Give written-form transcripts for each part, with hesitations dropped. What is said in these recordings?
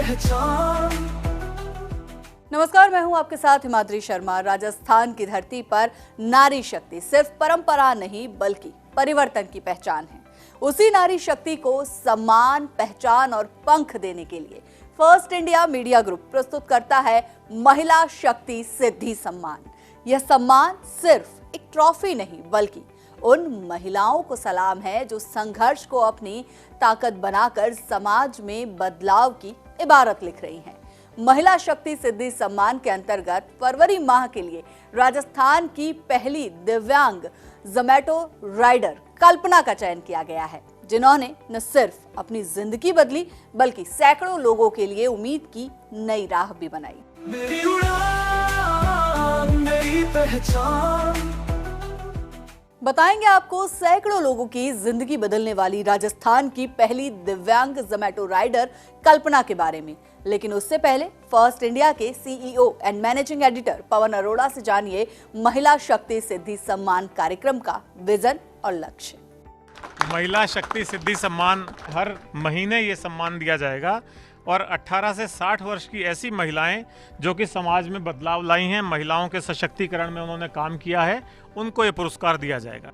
पहचान। नमस्कार, मैं हूं आपके साथ हिमाद्री शर्मा। राजस्थान की धरती पर नारी शक्ति सिर्फ परंपरा नहीं बल्कि परिवर्तन की पहचान है। उसी नारी शक्ति को सम्मान, पहचान और पंख देने के लिए फर्स्ट इंडिया मीडिया ग्रुप प्रस्तुत करता है महिला शक्ति सिद्धि सम्मान। यह सम्मान सिर्फ एक ट्रॉफी नहीं बल्कि उन महिलाओं को सलाम है जो संघर्ष को अपनी ताकत बनाकर समाज में बदलाव की इबारत लिख रही हैं। महिला शक्ति सिद्धि सम्मान के अंतर्गत फरवरी माह के लिए राजस्थान की पहली दिव्यांग जोमैटो राइडर कल्पना का चयन किया गया है, जिन्होंने न सिर्फ अपनी जिंदगी बदली बल्कि सैकड़ों लोगों के लिए उम्मीद की नई राह भी बनाई। मेरी उड़ान, मेरी पहचान। बताएंगे आपको सैकड़ों लोगों की जिंदगी बदलने वाली राजस्थान की पहली दिव्यांग जोमैटो राइडर कल्पना के बारे में। लेकिन उससे पहले फर्स्ट इंडिया के CEO and managing editor Pawan Arora से जानिए महिला शक्ति सिद्धि सम्मान कार्यक्रम का विजन और लक्ष्य। महिला शक्ति सिद्धि सम्मान हर महीने ये सम्मान दिया जाएगा और 18 से 60 वर्ष की ऐसी महिलाएं जो कि समाज में बदलाव लाई हैं, महिलाओं के सशक्तिकरण में उन्होंने काम किया है, उनको ये पुरस्कार दिया जाएगा।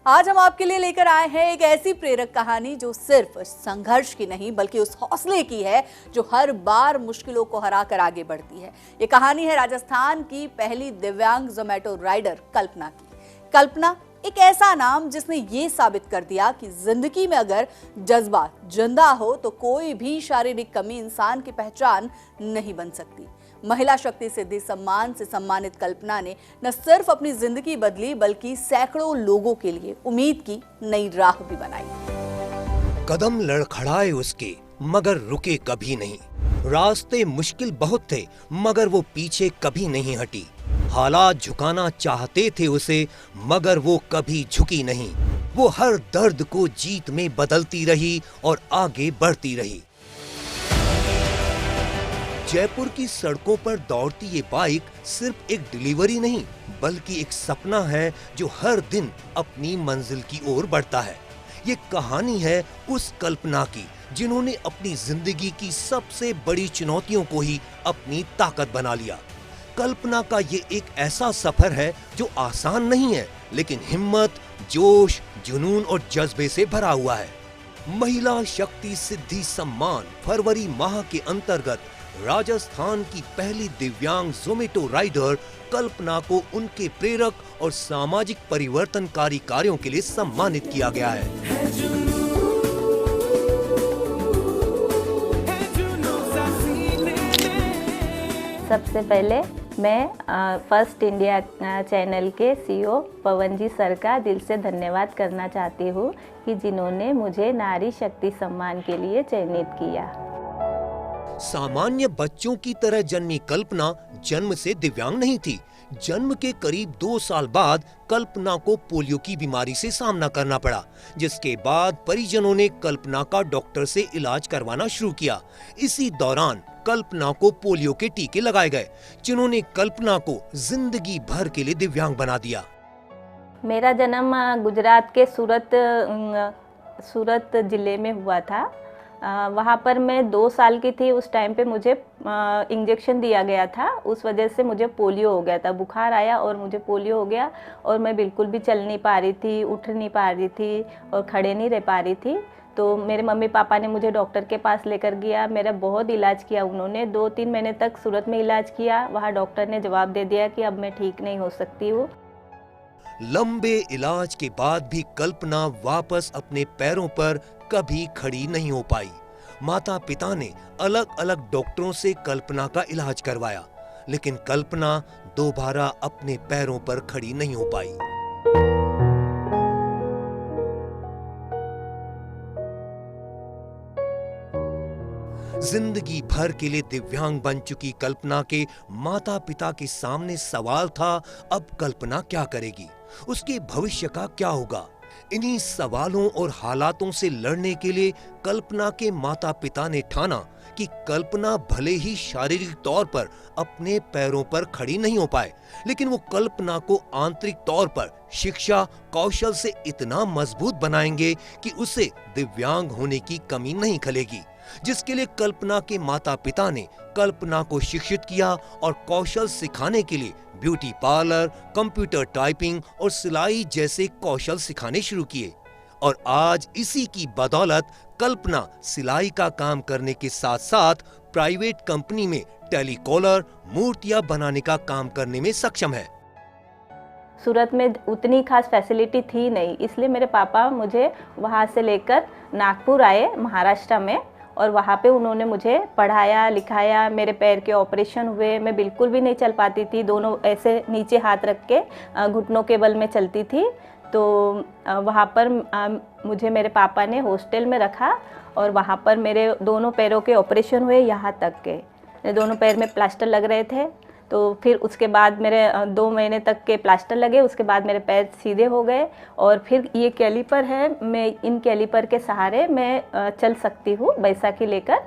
आज हम आपके लिए लेकर आए हैं एक ऐसी प्रेरक कहानी जो सिर्फ संघर्ष की नहीं बल्कि उस हौसले की है जो हर बार मुश्किलों को हराकर आगे बढ़ती है। ये कहानी है राजस्थान की पहली दिव्यांग जोमैटो राइडर कल्पना की। कल्पना एक ऐसा नाम जिसने ये साबित कर दिया कि जिंदगी में अगर जज्बा जिंदा हो तो कोई भी शारीरिक कमी इंसान की पहचान नहीं बन सकती। महिला शक्ति सिद्धि सम्मान से सम्मानित कल्पना ने न सिर्फ अपनी जिंदगी बदली बल्कि सैकड़ों लोगों के लिए उम्मीद की नई राह भी बनाई। कदम लड़खड़ाए उसके मगर रुके कभी नहीं। रास्ते मुश्किल बहुत थे मगर वो पीछे कभी नहीं हटी। हालात झुकाना चाहते थे उसे मगर वो कभी झुकी नहीं। वो हर दर्द को जीत में बदलती रही और आगे बढ़ती रही। जयपुर की सड़कों पर दौड़ती ये बाइक सिर्फ एक डिलीवरी नहीं बल्कि एक सपना है जो हर दिन अपनी मंजिल की ओर बढ़ता है। ये कहानी है उस कल्पना की जिन्होंने अपनी जिंदगी की सबसे बड़ी चुनौतियों को ही अपनी ताकत बना लिया। कल्पना का ये एक ऐसा सफर है जो आसान नहीं है लेकिन हिम्मत, जोश, जुनून और जज्बे से भरा हुआ है। महिला शक्ति सिद्धि सम्मान फरवरी माह के अंतर्गत राजस्थान की पहली दिव्यांग जोमैटो राइडर कल्पना को उनके प्रेरक और सामाजिक परिवर्तनकारी कार्यों के लिए सम्मानित किया गया है। सबसे पहले मैं फर्स्ट इंडिया चैनल के सीईओ पवन जी सर का दिल से धन्यवाद करना चाहती हूँ कि जिन्होंने मुझे नारी शक्ति सम्मान के लिए चयनित किया। सामान्य बच्चों की तरह जन्मी कल्पना जन्म से दिव्यांग नहीं थी। जन्म के करीब 2 साल बाद कल्पना को पोलियो की बीमारी से सामना करना पड़ा, जिसके बाद परिजनों ने कल्पना का डॉक्टर से इलाज करवाना शुरू किया। इसी दौरान कल्पना को पोलियो के टीके लगाए गए, जिन्होंने कल्पना को जिंदगी भर के लिए दिव्यांग बना दिया। मेरा जन्म गुजरात के सूरत जिले में हुआ था। वहाँ पर मैं 2 साल की थी। उस टाइम पे मुझे इंजेक्शन दिया गया था, उस वजह से मुझे पोलियो हो गया था। बुखार आया और मुझे पोलियो हो गया और मैं बिल्कुल भी चल नहीं पा रही थी, उठ नहीं पा रही थी और खड़े नहीं रह पा रही थी। तो मेरे मम्मी पापा ने मुझे डॉक्टर के पास लेकर गया। मेरा बहुत इलाज किया उन्होंने, 2-3 महीने तक सूरत में इलाज किया। वहाँ डॉक्टर ने जवाब दे दिया कि अब मैं ठीक नहीं हो सकती हूँ। लंबे इलाज के बाद भी कल्पना वापस अपने पैरों पर कभी खड़ी नहीं हो पाई। माता पिता ने अलग अलग डॉक्टरों से कल्पना का इलाज करवाया, लेकिन कल्पना दोबारा अपने पैरों पर खड़ी नहीं हो पाई। जिंदगी भर के लिए दिव्यांग बन चुकी कल्पना के माता पिता के सामने सवाल था, अब कल्पना क्या करेगी, उसके भविष्य का क्या होगा। इन्हीं सवालों और हालातों से लड़ने के लिए कल्पना के माता पिता ने ठाना कि कल्पना भले ही शारीरिक तौर पर अपने पैरों पर खड़ी नहीं हो पाए, लेकिन वो कल्पना को आंतरिक तौर पर शिक्षा कौशल से इतना मजबूत बनाएंगे कि उसे दिव्यांग होने की कमी नहीं खलेगी। जिसके लिए कल्पना के माता पिता ने कल्पना को शिक्षित किया और कौशल सिखाने के लिए ब्यूटी पार्लर, कंप्यूटर टाइपिंग और सिलाई जैसे कौशल सिखाने शुरू किए। और आज इसी की बदौलत कल्पना सिलाई का काम करने के साथ साथ प्राइवेट कंपनी में टेलीकॉलर, मूर्तियां बनाने का काम करने में सक्षम है। सूरत में उतनी खास फैसिलिटी थी नहीं, इसलिए मेरे पापा मुझे वहाँ से लेकर नागपुर आए महाराष्ट्र में, और वहाँ पे उन्होंने मुझे पढ़ाया लिखाया। मेरे पैर के ऑपरेशन हुए, मैं बिल्कुल भी नहीं चल पाती थी, दोनों ऐसे नीचे हाथ रख के घुटनों के बल में चलती थी। तो वहाँ पर मुझे मेरे पापा ने हॉस्टल में रखा और वहाँ पर मेरे दोनों पैरों के ऑपरेशन हुए, यहाँ तक के मेरे दोनों पैर में प्लास्टर लग रहे थे। तो फिर उसके बाद मेरे 2 महीने तक के प्लास्टर लगे, उसके बाद मेरे पैर सीधे हो गए। और फिर ये कैलीपर है, मैं इन कैलीपर के सहारे मैं चल सकती हूँ बैसाखी लेकर।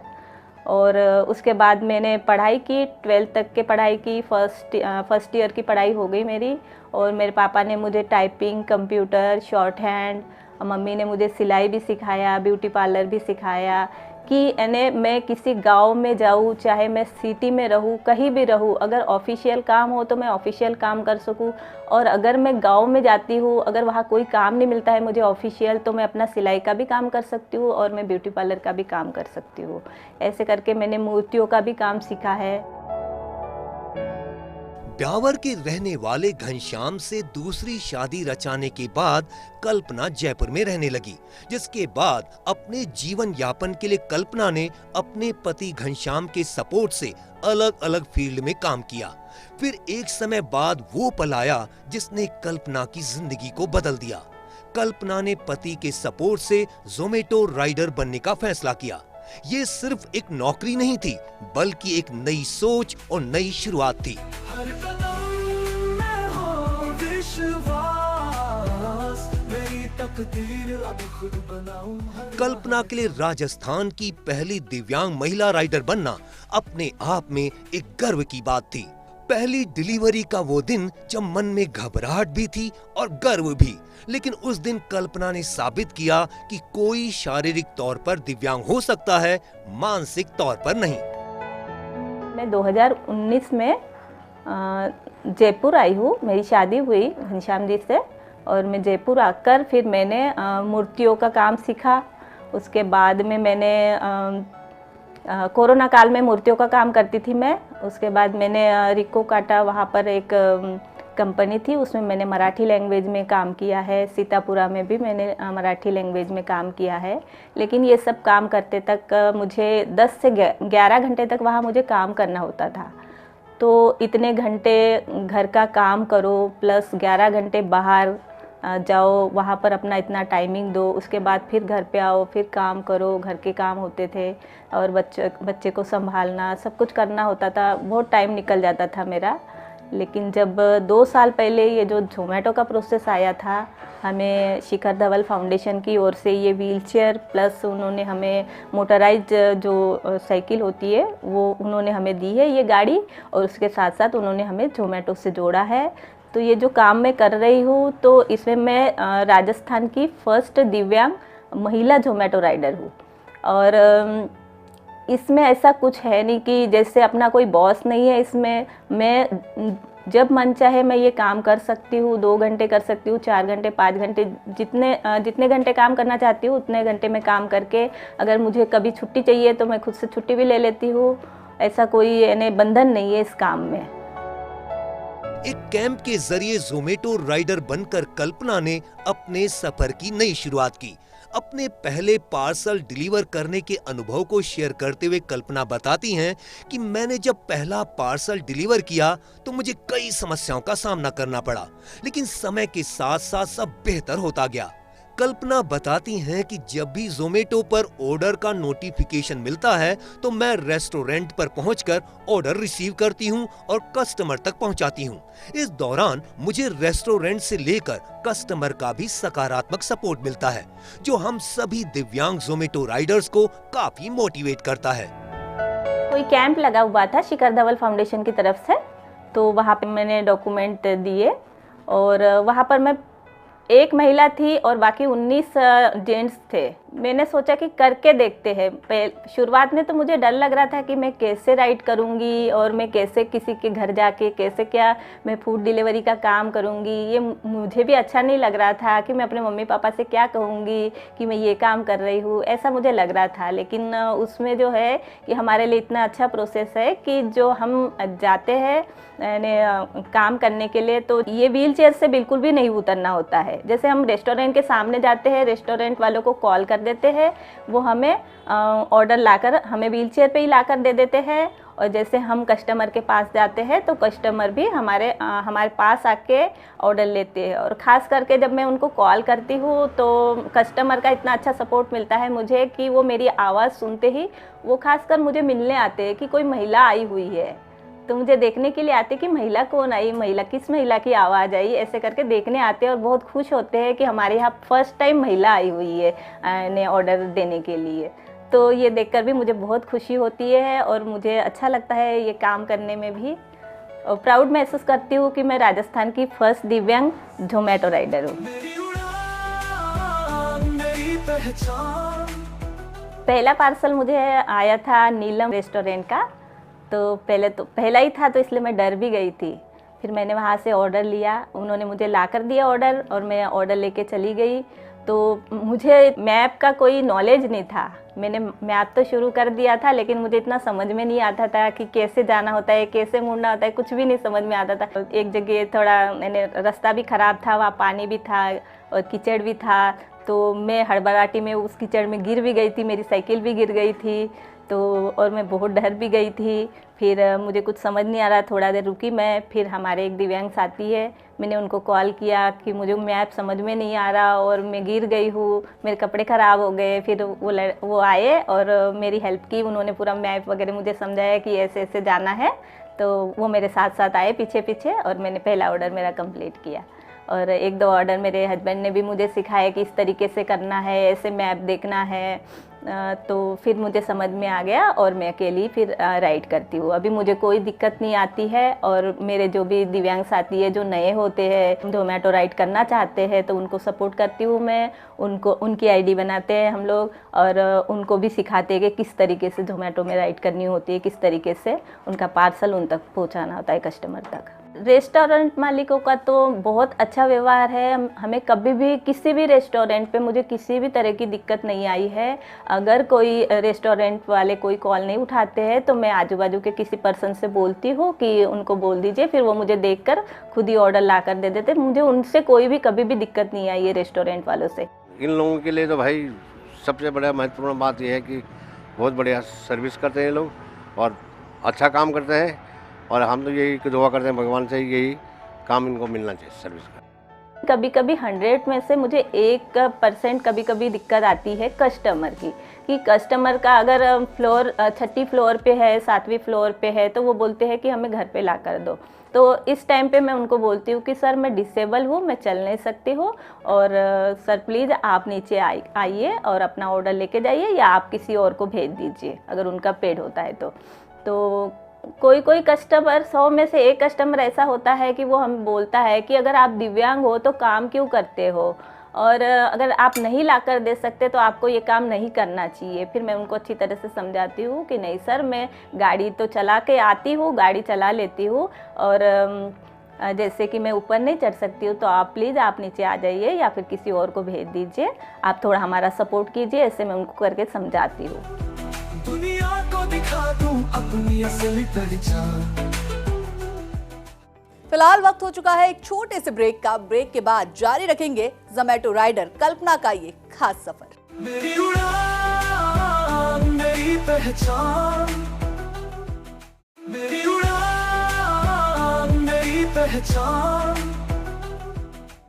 और उसके बाद मैंने पढ़ाई की, 12th तक के पढ़ाई की, फर्स्ट ईयर की पढ़ाई हो गई मेरी। और मेरे पापा ने मुझे typing, computer, short hand, mummy ने मुझे सिलाई भी सिखाया, ब्यूटी पार्लर भी सिखाया कि यानी मैं किसी गांव में जाऊँ, चाहे मैं सिटी में रहूँ, कहीं भी रहूँ, अगर ऑफिशियल काम हो तो मैं ऑफिशियल काम कर सकूँ। और अगर मैं गांव में जाती हूँ, अगर वहाँ कोई काम नहीं मिलता है मुझे ऑफिशियल, तो मैं अपना सिलाई का भी काम कर सकती हूँ और मैं ब्यूटी पार्लर का भी काम कर सकती हूँ। ऐसे करके मैंने मूर्तियों का भी काम सीखा है। ब्यावर के रहने वाले घनश्याम से दूसरी शादी रचाने के बाद कल्पना जयपुर में रहने लगी, जिसके बाद अपने जीवन यापन के लिए कल्पना ने अपने पति घनश्याम के सपोर्ट से अलग अलग फील्ड में काम किया। फिर एक समय बाद वो पल आया जिसने कल्पना की जिंदगी को बदल दिया। कल्पना ने पति के सपोर्ट से ज़ोमैटो राइडर बनने का फैसला किया। ये सिर्फ एक नौकरी नहीं थी, बल्कि एक नई सोच और नई शुरुआत थी। हर कदम में हो विश्वास, मेरी तकदीर अब खुद बनाऊं। कल्पना के लिए राजस्थान की पहली दिव्यांग महिला राइडर बनना अपने आप में एक गर्व की बात थी। पहली डिलीवरी का वो दिन जब मन में घबराहट भी थी और गर्व भी, लेकिन उस दिन कल्पना ने साबित किया कि कोई शारीरिक तौर पर दिव्यांग हो सकता है, मानसिक तौर पर नहीं। मैं 2019 में जयपुर आई हूँ, मेरी शादी हुई घनश्याम जी से, और मैं जयपुर आकर फिर मैंने मूर्तियों का काम सीखा। उसके बाद में मैंने कोरोना काल में मूर्तियों का काम करती थी मैं। उसके बाद मैंने रिको काटा, वहाँ पर एक कंपनी थी, उसमें मैंने मराठी लैंग्वेज में काम किया है। सीतापुरा में भी मैंने मराठी लैंग्वेज में काम किया है। लेकिन ये सब काम करते तक मुझे 10 से 11 घंटे तक वहाँ मुझे काम करना होता था। तो इतने घंटे घर का काम करो, प्लस 11 घंटे बाहर जाओ, वहाँ पर अपना इतना टाइमिंग दो, उसके बाद फिर घर पे आओ, फिर काम करो, घर के काम होते थे और बच्चे को संभालना, सब कुछ करना होता था। बहुत टाइम निकल जाता था मेरा। लेकिन जब 2 साल पहले ये जो ज़ोमैटो का प्रोसेस आया था, हमें शिखर धवल फाउंडेशन की ओर से ये व्हीलचेयर प्लस उन्होंने हमें मोटराइज जो साइकिल होती है वो उन्होंने हमें दी है, ये गाड़ी, और उसके साथ साथ उन्होंने हमें ज़ोमैटो से जोड़ा है। तो ये जो काम मैं कर रही हूँ, तो इसमें मैं राजस्थान की फर्स्ट दिव्यांग महिला ज़ोमैटो राइडर हूँ। और इसमें ऐसा कुछ है नहीं कि जैसे अपना कोई बॉस नहीं है। इसमें मैं जब मन चाहे मैं ये काम कर सकती हूँ, 2 घंटे कर सकती हूँ, 4 घंटे, 5 घंटे, जितने घंटे काम करना चाहती हूँ उतने घंटे में काम करके, अगर मुझे कभी छुट्टी चाहिए तो मैं खुद से छुट्टी भी ले लेती हूँ। ऐसा कोई यानी बंधन नहीं है इस काम में। एक कैंप के जरिए ज़ोमैटो राइडर बनकर कल्पना ने अपने सफर की नई शुरुआत की। अपने पहले पार्सल डिलीवर करने के अनुभव को शेयर करते हुए कल्पना बताती हैं कि मैंने जब पहला पार्सल डिलीवर किया तो मुझे कई समस्याओं का सामना करना पड़ा, लेकिन समय के साथ साथ सब बेहतर होता गया। कल्पना बताती हैं कि जब भी ज़ोमैटो पर ऑर्डर का नोटिफिकेशन मिलता है तो मैं रेस्टोरेंट पर पहुंचकर ऑर्डर रिसीव करती हूं और कस्टमर तक पहुंचाती हूं। इस दौरान मुझे रेस्टोरेंट से लेकर कस्टमर का भी सकारात्मक सपोर्ट मिलता है, जो हम सभी दिव्यांग ज़ोमैटो राइडर्स को काफी मोटिवेट करता है। कोई कैंप लगा हुआ था शिखर धवल फाउंडेशन की तरफ से, तो वहाँ पे मैंने डॉक्यूमेंट दिए और वहाँ पर मैं एक महिला थी और बाकी 19 जेंट्स थे। मैंने सोचा कि करके देखते हैं। शुरुआत में तो मुझे डर लग रहा था कि मैं कैसे राइड करूँगी और मैं कैसे किसी के घर जाके कैसे क्या मैं फूड डिलीवरी का काम करूँगी। ये मुझे भी अच्छा नहीं लग रहा था कि मैं अपने मम्मी पापा से क्या कहूँगी कि मैं ये काम कर रही हूँ, ऐसा मुझे लग रहा था। लेकिन उसमें जो है कि हमारे लिए इतना अच्छा प्रोसेस है कि जो हम जाते हैं काम करने के लिए, तो ये व्हील चेयर से बिल्कुल भी नहीं उतरना होता है। जैसे हम रेस्टोरेंट के सामने जाते हैं, रेस्टोरेंट वालों को कॉल कर देते हैं, वो हमें ऑर्डर लाकर हमें व्हील चेयर पे ही लाकर दे देते हैं। और जैसे हम कस्टमर के पास जाते हैं तो कस्टमर भी हमारे पास आके ऑर्डर लेते हैं। और ख़ास करके जब मैं उनको कॉल करती हूँ तो कस्टमर का इतना अच्छा सपोर्ट मिलता है मुझे कि वो मेरी आवाज़ सुनते ही वो खासकर मुझे मिलने आते हैं कि कोई महिला आई हुई है, तो मुझे देखने के लिए आते कि महिला कौन आई, महिला किस महिला की आवाज़ आई, ऐसे करके देखने आते हैं और बहुत खुश होते हैं कि हमारे यहाँ फर्स्ट टाइम महिला आई हुई है ने ऑर्डर देने के लिए। तो ये देखकर भी मुझे बहुत खुशी होती है और मुझे अच्छा लगता है ये काम करने में भी। और प्राउड महसूस करती हूँ कि मैं राजस्थान की फर्स्ट दिव्यांग जोमेटो राइडर हूँ। मेरी उड़ान मेरी पहचान। पहला पार्सल मुझे आया था नीलम रेस्टोरेंट का। तो पहला ही था तो इसलिए मैं डर भी गई थी। फिर मैंने वहाँ से ऑर्डर लिया, उन्होंने मुझे ला कर दिया ऑर्डर और मैं ऑर्डर लेके चली गई। तो मुझे मैप का कोई नॉलेज नहीं था। मैंने मैप तो शुरू कर दिया था लेकिन मुझे इतना समझ में नहीं आता था कि कैसे जाना होता है, कैसे मुड़ना होता है, कुछ भी नहीं समझ में आता था। एक जगह थोड़ा रास्ता भी ख़राब था, वहाँ पानी भी था और कीचड़ भी था। तो मैं हड़बड़ाहटी में उस कीचड़ में गिर भी गई थी, मेरी साइकिल भी गिर गई थी। तो और मैं बहुत डर भी गई थी। फिर मुझे कुछ समझ नहीं आ रहा, थोड़ा देर रुकी मैं। फिर हमारे एक दिव्यांग साथी है, मैंने उनको कॉल किया कि मुझे मैप समझ में नहीं आ रहा और मैं गिर गई हूँ, मेरे कपड़े ख़राब हो गए। फिर वो आए और मेरी हेल्प की, उन्होंने पूरा मैप वगैरह मुझे समझाया कि ऐसे ऐसे जाना है। तो वो मेरे साथ साथ आए पीछे पीछे और मैंने पहला ऑर्डर मेरा कंप्लीट किया। और एक दो ऑर्डर मेरे हस्बैंड ने भी मुझे सिखाया कि इस तरीके से करना है, ऐसे मैप देखना है। तो फिर मुझे समझ में आ गया और मैं अकेली फिर राइड करती हूँ। अभी मुझे कोई दिक्कत नहीं आती है। और मेरे जो भी दिव्यांग साथी है जो नए होते हैं, जोमेटो राइड करना चाहते हैं, तो उनको सपोर्ट करती हूँ मैं। उनकी आईडी बनाते हैं हम लोग और उनको भी सिखाते हैं कि किस तरीके से जोमेटो में राइड करनी होती है, किस तरीके से उनका पार्सल उन तक पहुँचाना होता है कस्टमर तक। रेस्टोरेंट मालिकों का तो बहुत अच्छा व्यवहार है। हमें कभी भी किसी भी रेस्टोरेंट पे मुझे किसी भी तरह की दिक्कत नहीं आई है। अगर कोई रेस्टोरेंट वाले कोई कॉल नहीं उठाते हैं तो मैं आजू बाजू के किसी पर्सन से बोलती हूँ कि उनको बोल दीजिए, फिर वो मुझे देखकर खुद ही ऑर्डर ला कर दे देते। मुझे उनसे कोई भी कभी भी दिक्कत नहीं आई है रेस्टोरेंट वालों से। इन लोगों के लिए तो भाई सबसे बड़ा महत्वपूर्ण बात यह है कि बहुत बढ़िया सर्विस करते हैं ये लोग और अच्छा काम करते हैं। और हम तो यही दुआ करते हैं भगवान से, यही काम इनको मिलना चाहिए सर्विस का। कभी कभी 100 में से मुझे 1% कभी कभी दिक्कत आती है कस्टमर की, कि कस्टमर का अगर फ्लोर 6ठी फ्लोर पे है, 7वीं फ्लोर पे है, तो वो बोलते हैं कि हमें घर पे ला कर दो। तो इस टाइम पे मैं उनको बोलती हूँ कि सर मैं डिसेबल हूँ, मैं चल नहीं सकती हूँ और सर प्लीज़ आप नीचे आइए और अपना ऑर्डर लेके जाइए या आप किसी और को भेज दीजिए अगर उनका पेड होता है तो कोई कस्टमर 100 में से 1 कस्टमर ऐसा होता है कि वो हमें बोलता है कि अगर आप दिव्यांग हो तो काम क्यों करते हो, और अगर आप नहीं ला कर दे सकते तो आपको ये काम नहीं करना चाहिए। फिर मैं उनको अच्छी तरह से समझाती हूँ कि नहीं सर, मैं गाड़ी तो चला के आती हूँ, गाड़ी चला लेती हूँ और जैसे कि मैं ऊपर नहीं चढ़ सकती हूँ तो आप प्लीज़ आप नीचे आ जाइए या फिर किसी और को भेज दीजिए, आप थोड़ा हमारा सपोर्ट कीजिए। ऐसे मैं उनको करके समझाती हूँ। दुनिया को दिखा दूं अपनी असली पहचान। फिलहाल वक्त हो चुका है एक छोटे से ब्रेक का। ब्रेक के बाद जारी रखेंगे जोमेटो राइडर कल्पना का ये खास सफर। मेरी उड़ान मेरी पहचान, मेरी उड़ान मेरी पहचान।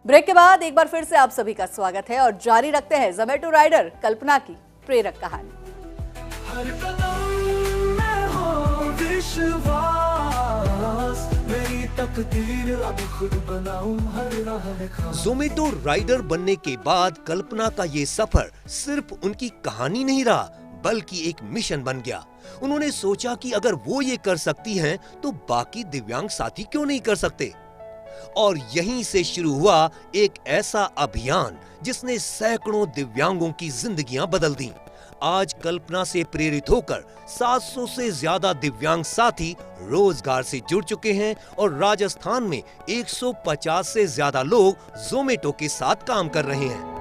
ब्रेक के बाद एक बार फिर से आप सभी का स्वागत है और जारी रखते हैं जोमेटो राइडर कल्पना की प्रेरक कहानी। हर कदम में हो विश्वास, मेरी तकदीर अब खुद बनाऊं हर राह में खास। जोमेटो राइडर बनने के बाद कल्पना का ये सफर सिर्फ उनकी कहानी नहीं रहा बल्कि एक मिशन बन गया। उन्होंने सोचा कि अगर वो ये कर सकती हैं तो बाकी दिव्यांग साथी क्यों नहीं कर सकते। और यहीं से शुरू हुआ एक ऐसा अभियान जिसने सैकड़ों दिव्यांगों की जिंदगियां बदल दी। आज कल्पना से प्रेरित होकर 700 से ज्यादा दिव्यांग साथी रोजगार से जुड़ चुके हैं और राजस्थान में 150 से ज्यादा लोग ज़ोमैटो के साथ काम कर रहे हैं।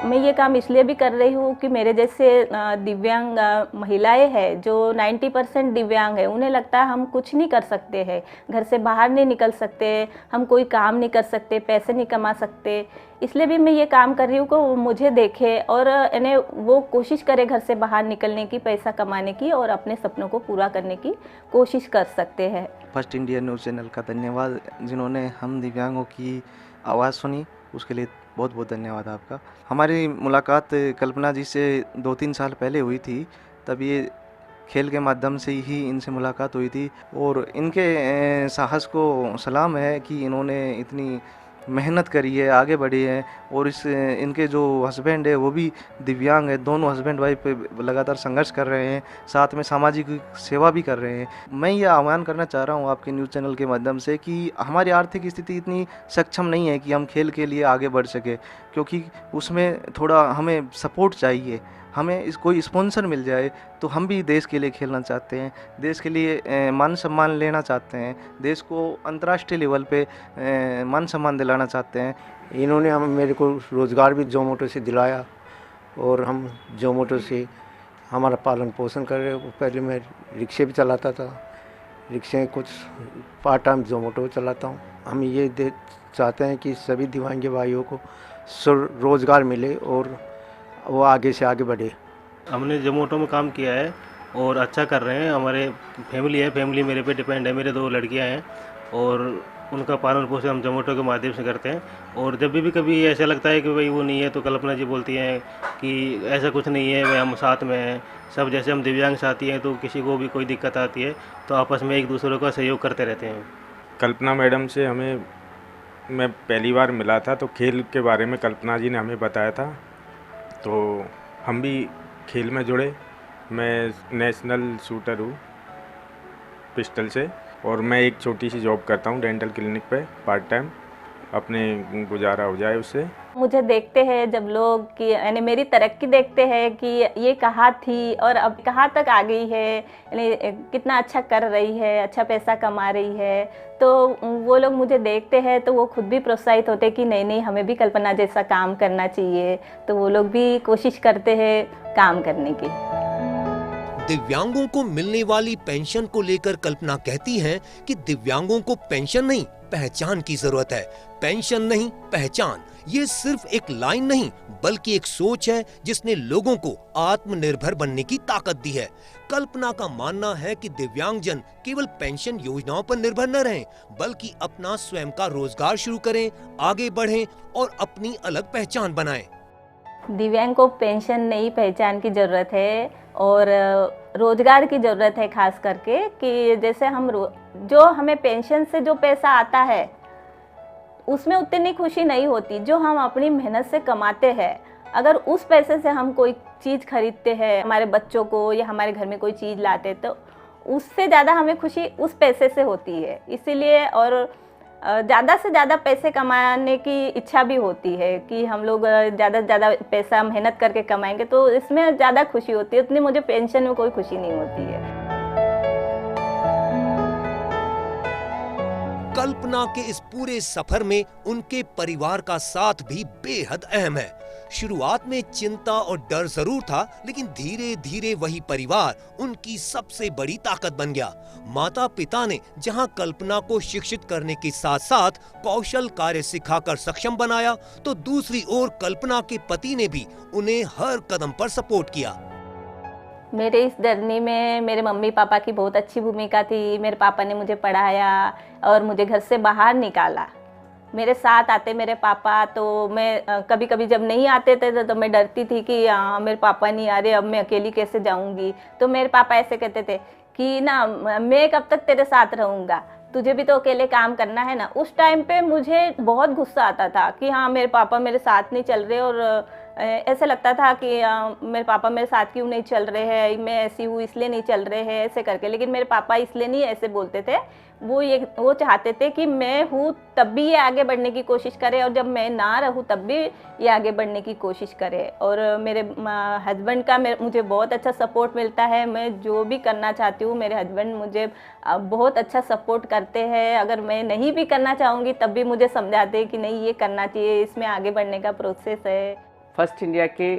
मैं ये काम इसलिए भी कर रही हूँ कि मेरे जैसे दिव्यांग महिलाएं हैं जो 90% दिव्यांग है, उन्हें लगता है हम कुछ नहीं कर सकते हैं, घर से बाहर नहीं निकल सकते, हम कोई काम नहीं कर सकते, पैसे नहीं कमा सकते। इसलिए भी मैं ये काम कर रही हूँ कि वो मुझे देखे और इन्हें वो कोशिश करे घर से बाहर निकलने की, पैसा कमाने की और अपने सपनों को पूरा करने की कोशिश कर सकते हैं। फर्स्ट इंडिया न्यूज़ चैनल का धन्यवाद, जिन्होंने हम दिव्यांगों की आवाज़ सुनी, उसके लिए बहुत बहुत धन्यवाद आपका। हमारी मुलाकात कल्पना जी से 2-3 साल पहले हुई थी, तब ये खेल के माध्यम से ही इनसे मुलाकात हुई थी और इनके साहस को सलाम है कि इन्होंने इतनी मेहनत करी है, आगे बढ़ी है और इनके जो हस्बैंड है वो भी दिव्यांग है। दोनों हस्बैंड वाइफ लगातार संघर्ष कर रहे हैं, साथ में सामाजिक सेवा भी कर रहे हैं। मैं ये आह्वान करना चाह रहा हूँ आपके न्यूज़ चैनल के माध्यम से कि हमारी आर्थिक स्थिति इतनी सक्षम नहीं है कि हम खेल के लिए आगे बढ़ सके, क्योंकि उसमें थोड़ा हमें सपोर्ट चाहिए। हमें कोई स्पॉन्सर मिल जाए तो हम भी देश के लिए खेलना चाहते हैं, देश के लिए मान सम्मान लेना चाहते हैं, देश को अंतर्राष्ट्रीय लेवल पे मान सम्मान दिलाना चाहते हैं। इन्होंने मेरे को रोज़गार भी ज़ोमैटो से दिलाया और हम ज़ोमैटो से हमारा पालन पोषण कर रहे हैं। पहले मैं रिक्शे भी चलाता था, रिक्शे कुछ पार्ट टाइम ज़ोमैटो चलाता हूँ। हम ये चाहते हैं कि सभी दिव्यांग भाइयों को रोज़गार मिले और वो आगे से आगे बढ़े। हमने ज़ोमैटो में काम किया है और अच्छा कर रहे हैं। हमारे फैमिली है, फैमिली मेरे पे डिपेंड है, मेरे 2 लड़कियां हैं और उनका पालन पोषण हम ज़ोमैटो के माध्यम से करते हैं। और जब भी कभी ऐसा लगता है कि भाई वो नहीं है तो कल्पना जी बोलती हैं कि ऐसा कुछ नहीं है, भाई हम साथ में हैं। सब जैसे हम दिव्यांग साथी हैं तो किसी को भी कोई दिक्कत आती है तो आपस में एक दूसरे का सहयोग करते रहते हैं। कल्पना मैडम से मैं पहली बार मिला था तो खेल के बारे में कल्पना जी ने हमें बताया था, तो हम भी खेल में जुड़े। मैं नेशनल शूटर हूँ पिस्टल से और मैं एक छोटी सी जॉब करता हूँ डेंटल क्लिनिक पे पार्ट टाइम, अपने गुजारा हो जाए उससे। मुझे देखते हैं जब लोग कि यानी मेरी तरक्की देखते हैं कि ये कहाँ थी और अब कहाँ तक आ गई है, यानी कितना अच्छा कर रही है, अच्छा पैसा कमा रही है, तो वो लोग मुझे देखते हैं तो वो खुद भी प्रोत्साहित होते हैं कि नहीं नहीं हमें भी कल्पना जैसा काम करना चाहिए, तो वो लोग भी कोशिश करते हैं काम करने की। दिव्यांगों को मिलने वाली पेंशन को लेकर कल्पना कहती हैं कि दिव्यांगों को पेंशन नहीं, पहचान की जरूरत है। पेंशन नहीं, पहचान, ये सिर्फ एक लाइन नहीं बल्कि एक सोच है जिसने लोगों को आत्मनिर्भर बनने की ताकत दी है। कल्पना का मानना है कि दिव्यांगजन केवल पेंशन योजनाओं पर निर्भर न रहें, बल्कि अपना स्वयं का रोजगार शुरू करें, आगे बढ़ें और अपनी अलग पहचान बनाएं। दिव्यांग को पेंशन नहीं, पहचान की ज़रूरत है और रोज़गार की ज़रूरत है, खास करके कि जैसे हम जो हमें पेंशन से जो पैसा आता है उसमें उतनी खुशी नहीं होती जो हम अपनी मेहनत से कमाते हैं। अगर उस पैसे से हम कोई चीज़ खरीदते हैं, हमारे बच्चों को या हमारे घर में कोई चीज़ लाते, तो उससे ज़्यादा हमें खुशी उस पैसे से होती है। इसीलिए और ज़्यादा से ज़्यादा पैसे कमाने की इच्छा भी होती है कि हम लोग ज़्यादा से ज़्यादा पैसा मेहनत करके कमाएंगे तो इसमें ज़्यादा खुशी होती है। उतनी मुझे पेंशन में कोई खुशी नहीं होती है। कल्पना के इस पूरे सफर में उनके परिवार का साथ भी बेहद अहम है। शुरुआत में चिंता और डर जरूर था, लेकिन धीरे धीरे वही परिवार उनकी सबसे बड़ी ताकत बन गया। माता पिता ने जहां कल्पना को शिक्षित करने के साथ साथ कौशल कार्य सिखाकर सक्षम बनाया, तो दूसरी ओर कल्पना के पति ने भी उन्हें हर कदम पर सपोर्ट किया। मेरे इस जर्नी में मेरे मम्मी पापा की बहुत अच्छी भूमिका थी। मेरे पापा ने मुझे पढ़ाया और मुझे घर से बाहर निकाला। मेरे साथ आते मेरे पापा, तो मैं कभी कभी जब नहीं आते थे तो मैं डरती थी कि मेरे पापा नहीं आ रहे, अब मैं अकेली कैसे जाऊंगी। तो मेरे पापा ऐसे कहते थे कि ना मैं कब तक तेरे साथ रहूँगा, तुझे भी तो अकेले काम करना है ना। उस टाइम पे मुझे बहुत गुस्सा आता था कि हाँ मेरे पापा मेरे साथ नहीं चल रहे और ऐसे लगता था कि मेरे पापा मेरे साथ क्यों नहीं चल रहे हैं, मैं ऐसी हूँ इसलिए नहीं चल रहे हैं ऐसे करके। लेकिन मेरे पापा इसलिए नहीं ऐसे बोलते थे, वो चाहते थे कि मैं हूँ तब भी ये आगे बढ़ने की कोशिश करे, और जब मैं ना रहूँ तब भी ये आगे बढ़ने की कोशिश करे। और मेरे हस्बैंड का मुझे बहुत अच्छा सपोर्ट मिलता है। मैं जो भी करना चाहती हूँ मेरे हस्बैंड मुझे बहुत अच्छा सपोर्ट करते हैं। अगर मैं नहीं भी करना चाहूँगी तब भी मुझे समझाते हैं कि नहीं ये करना चाहिए, इसमें आगे बढ़ने का प्रोसेस है। फर्स्ट इंडिया के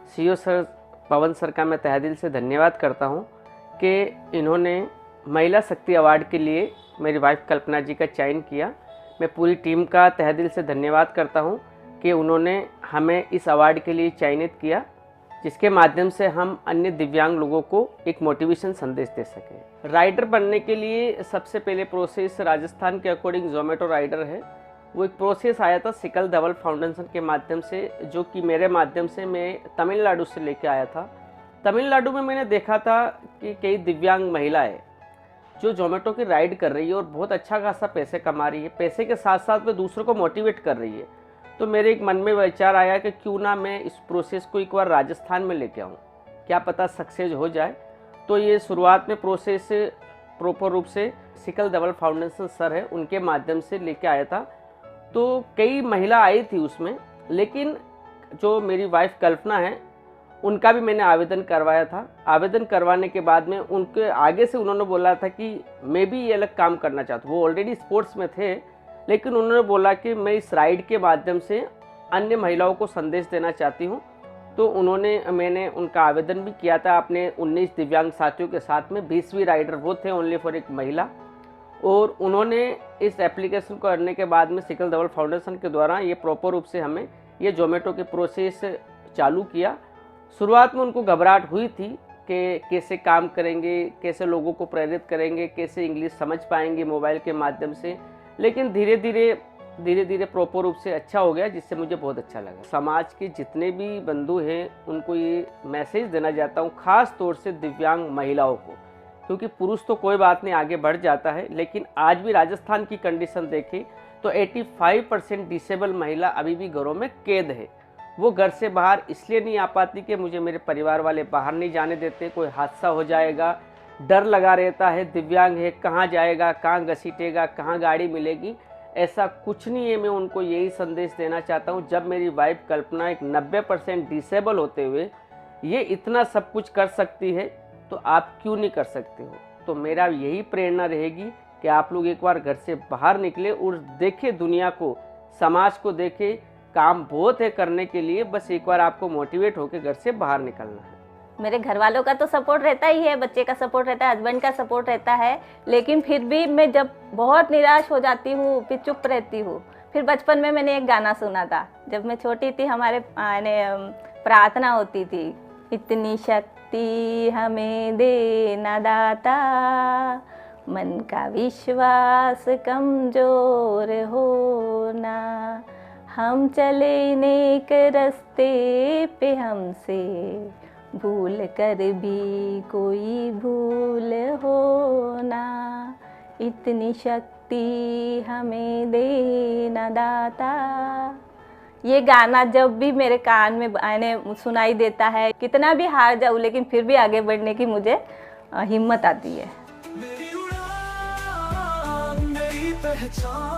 सीईओ सर पवन सर का मैं तहे दिल से धन्यवाद करता हूँ कि इन्होंने महिला शक्ति अवार्ड के लिए मेरी वाइफ कल्पना जी का चयन किया। मैं पूरी टीम का तहे दिल से धन्यवाद करता हूँ कि उन्होंने हमें इस अवार्ड के लिए चयनित किया, जिसके माध्यम से हम अन्य दिव्यांग लोगों को एक मोटिवेशन संदेश दे सकें। राइडर बनने के लिए सबसे पहले प्रोसेस राजस्थान के अकॉर्डिंग जोमेटो राइडर है। वो एक प्रोसेस आया था सिकल धवल फाउंडेशन के माध्यम से, जो कि मेरे माध्यम से मैं तमिलनाडु से लेके आया था। तमिलनाडु में मैंने देखा था कि कई दिव्यांग महिलाएं जो जोमेटो की राइड कर रही है और बहुत अच्छा खासा पैसे कमा रही है, पैसे के साथ साथ में दूसरों को मोटिवेट कर रही है। तो मेरे एक मन में विचार आया कि क्यों ना मैं इस प्रोसेस को एक बार राजस्थान में लेके आऊँ, क्या पता सक्सेस हो जाए। तो ये शुरुआत में प्रोसेस प्रॉपर रूप से सिकल धवल फाउंडेशन सर है उनके माध्यम से लेके आया था। तो कई महिला आई थी उसमें, लेकिन जो मेरी वाइफ कल्पना है उनका भी मैंने आवेदन करवाया था। आवेदन करवाने के बाद में उनके आगे से उन्होंने बोला था कि मैं भी ये अलग काम करना चाहता हूँ। वो ऑलरेडी स्पोर्ट्स में थे, लेकिन उन्होंने बोला कि मैं इस राइड के माध्यम से अन्य महिलाओं को संदेश देना चाहती हूँ। तो मैंने उनका आवेदन भी किया था अपने 19 दिव्यांग साथियों के साथ में। 20वीं राइडर वो थे ओनली फॉर एक महिला। और उन्होंने इस एप्लीकेशन को करने के बाद में सिकल धवल फाउंडेशन के द्वारा ये प्रॉपर रूप से हमें ये जोमेटो के प्रोसेस चालू किया। शुरुआत में उनको घबराहट हुई थी कि कैसे काम करेंगे, कैसे लोगों को प्रेरित करेंगे, कैसे इंग्लिश समझ पाएंगे मोबाइल के माध्यम से, लेकिन धीरे धीरे प्रॉपर रूप से अच्छा हो गया, जिससे मुझे बहुत अच्छा लगा। समाज के जितने भी बंधु हैं उनको ये मैसेज देना चाहता हूँ, ख़ास तौर से दिव्यांग महिलाओं को, क्योंकि पुरुष तो कोई बात नहीं आगे बढ़ जाता है, लेकिन आज भी राजस्थान की कंडीशन देखें तो 85% डिसेबल महिला अभी भी घरों में कैद है। वो घर से बाहर इसलिए नहीं आ पाती कि मुझे मेरे परिवार वाले बाहर नहीं जाने देते, कोई हादसा हो जाएगा, डर लगा रहता है, दिव्यांग है कहाँ जाएगा, कहाँ घसीटेगा, कहाँ गाड़ी मिलेगी। ऐसा कुछ नहीं है। मैं उनको यही संदेश देना चाहता हूँ, जब मेरी वाइफ कल्पना एक 90% डिसेबल होते हुए ये इतना सब कुछ कर सकती है तो आप क्यों नहीं कर सकते हो। तो मेरा यही प्रेरणा रहेगी कि आप लोग एक बार घर से बाहर निकले और देखें दुनिया को, समाज को देखें। काम बहुत है करने के लिए, बस एक बार आपको मोटिवेट होकर घर से बाहर निकलना है। मेरे घर वालों का तो सपोर्ट रहता ही है, बच्चे का सपोर्ट रहता है, हस्बैंड का सपोर्ट रहता है, लेकिन फिर भी मैं जब बहुत निराश हो जाती हूँ फिर चुप रहती हूँ। फिर बचपन में मैंने एक गाना सुना था, जब मैं छोटी थी हमारे प्रार्थना होती थी, इतनी शक्ति हमें देना दाता, मन का विश्वास कमजोर होना, हम चले नेक रास्ते पे हमसे भूल कर भी कोई भूल होना, इतनी शक्ति हमें देना दाता। ये गाना जब भी मेरे कान में सुनाई देता है, कितना भी हार जाऊँ लेकिन फिर भी आगे बढ़ने की मुझे हिम्मत आती है। मेरी उड़ान, मेरी पहचान।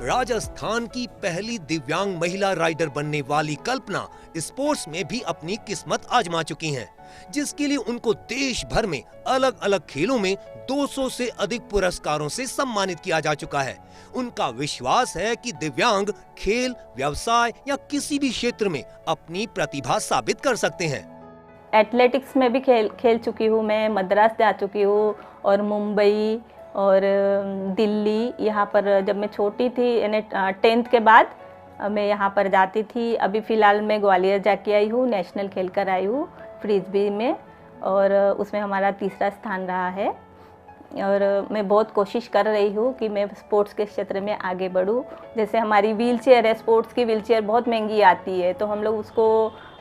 राजस्थान की पहली दिव्यांग महिला राइडर बनने वाली कल्पना स्पोर्ट्स में भी अपनी किस्मत आजमा चुकी हैं, जिसके लिए उनको देश भर में अलग अलग खेलों में 200 से अधिक पुरस्कारों से सम्मानित किया जा चुका है। उनका विश्वास है कि दिव्यांग खेल, व्यवसाय या किसी भी क्षेत्र में अपनी प्रतिभा साबित कर सकते हैं। एथलेटिक्स में भी खेल चुकी हूँ मैं, मद्रास जा चुकी हूँ और मुंबई और दिल्ली। यहाँ पर जब मैं छोटी थी यानी 10th के बाद मैं यहाँ पर जाती थी। अभी फ़िलहाल मैं ग्वालियर जाके आई हूँ, नेशनल खेल कर आई हूँ फ्रिस्बी में, और उसमें हमारा 3रा स्थान रहा है। और मैं बहुत कोशिश कर रही हूँ कि मैं स्पोर्ट्स के क्षेत्र में आगे बढ़ूँ। जैसे हमारी व्हीलचेयर है, स्पोर्ट्स की व्हीलचेयर बहुत महंगी आती है, तो हम लोग उसको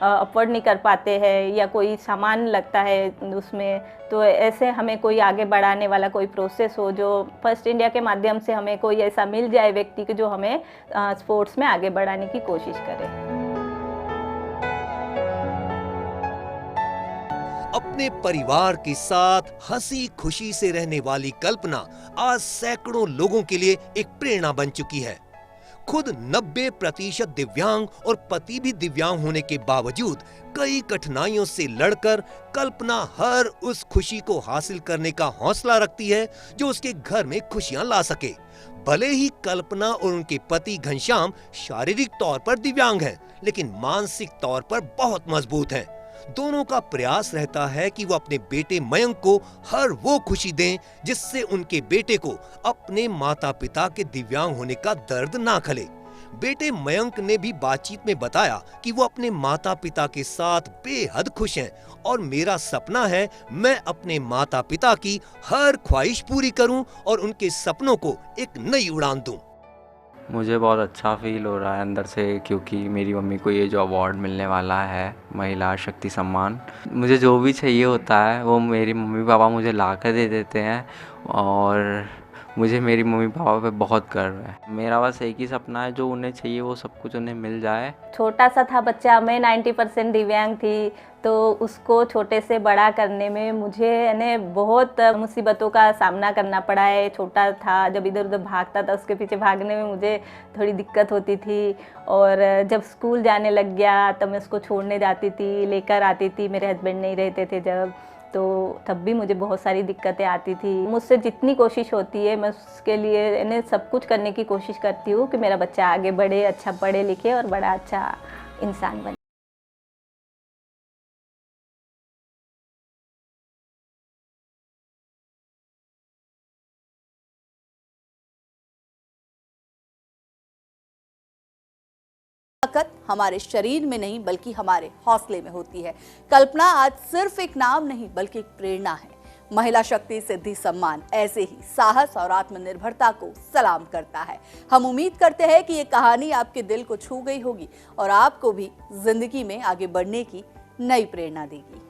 अफोर्ड नहीं कर पाते हैं, या कोई सामान लगता है उसमें। तो ऐसे हमें कोई आगे बढ़ाने वाला कोई प्रोसेस हो, जो फर्स्ट इंडिया के माध्यम से हमें कोई ऐसा मिल जाए व्यक्ति जो हमें स्पोर्ट्स में आगे बढ़ाने की कोशिश करे। अपने परिवार के साथ हंसी खुशी से रहने वाली कल्पना आज सैकड़ों लोगों के लिए एक प्रेरणा बन चुकी है। खुद 90% दिव्यांग और पति भी दिव्यांग होने के बावजूद कई कठिनाइयों से लड़कर कल्पना हर उस खुशी को हासिल करने का हौसला रखती है जो उसके घर में खुशियां ला सके। भले ही कल्पना और उनके पति घनश्याम शारीरिक तौर पर दिव्यांग हैं, लेकिन मानसिक तौर पर बहुत मजबूत हैं। दोनों का प्रयास रहता है कि वो अपने बेटे मयंक को हर वो खुशी दें जिससे उनके बेटे को अपने माता पिता के दिव्यांग होने का दर्द ना खले। बेटे मयंक ने भी बातचीत में बताया कि वो अपने माता पिता के साथ बेहद खुश हैं और मेरा सपना है मैं अपने माता पिता की हर ख्वाहिश पूरी करूं और उनके सपनों को एक नई उड़ान दूं। मुझे बहुत अच्छा फील हो रहा है अंदर से, क्योंकि मेरी मम्मी को ये जो अवार्ड मिलने वाला है महिला शक्ति सम्मान, मुझे जो भी चाहिए होता है वो मेरी मम्मी पापा मुझे ला कर दे देते हैं और मुझे मेरी मम्मी पापा पे बहुत गर्व है। मेरा बस एक ही सपना है, जो उन्हें चाहिए वो सब कुछ उन्हें मिल जाए। छोटा सा था बच्चा, मैं 90% दिव्यांग थी, तो उसको छोटे से बड़ा करने में मुझे यानी बहुत मुसीबतों का सामना करना पड़ा है। छोटा था, जब इधर उधर भागता था उसके पीछे भागने में मुझे थोड़ी दिक्कत होती थी, और जब स्कूल जाने लग गया तब मैं उसको छोड़ने जाती थी, लेकर आती थी, मेरे हस्बैंड नहीं रहते थे जब, तो तब भी मुझे बहुत सारी दिक्कतें आती थी। मुझसे जितनी कोशिश होती है मैं उसके लिए इन्हें सब कुछ करने की कोशिश करती हूँ कि मेरा बच्चा आगे बढ़े, अच्छा पढ़े लिखे और बड़ा अच्छा इंसान बने। ताकत हमारे शरीर में नहीं बल्कि हमारे हौसले में होती है। कल्पना आज सिर्फ एक नाम नहीं बल्कि एक प्रेरणा है। महिला शक्ति सिद्धि सम्मान ऐसे ही साहस और आत्मनिर्भरता को सलाम करता है। हम उम्मीद करते हैं कि ये कहानी आपके दिल को छू गई होगी और आपको भी जिंदगी में आगे बढ़ने की नई प्रेरणा देगी।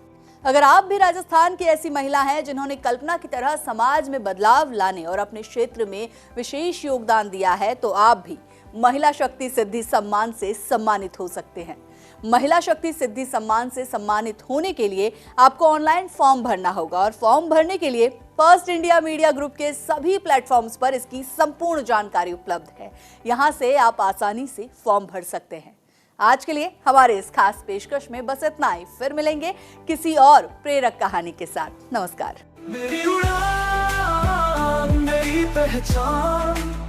अगर आप भी राजस्थान की ऐसी महिला हैं जिन्होंने कल्पना की तरह समाज में बदलाव लाने और अपने क्षेत्र में विशेष योगदान दिया है, तो आप भी महिला शक्ति सिद्धि सम्मान से सम्मानित हो सकते हैं। महिला शक्ति सिद्धि सम्मान से सम्मानित होने के लिए आपको ऑनलाइन फॉर्म भरना होगा और फॉर्म भरने के लिए फर्स्ट इंडिया मीडिया ग्रुप के सभी प्लेटफॉर्म्स पर इसकी संपूर्ण जानकारी उपलब्ध है। यहां से आप आसानी से फॉर्म भर सकते हैं। आज के लिए हमारे इस खास पेशकश में बस इतना ही। फिर मिलेंगे किसी और प्रेरक कहानी के साथ। नमस्कार। मेरी उड़ान, मेरी पहचान।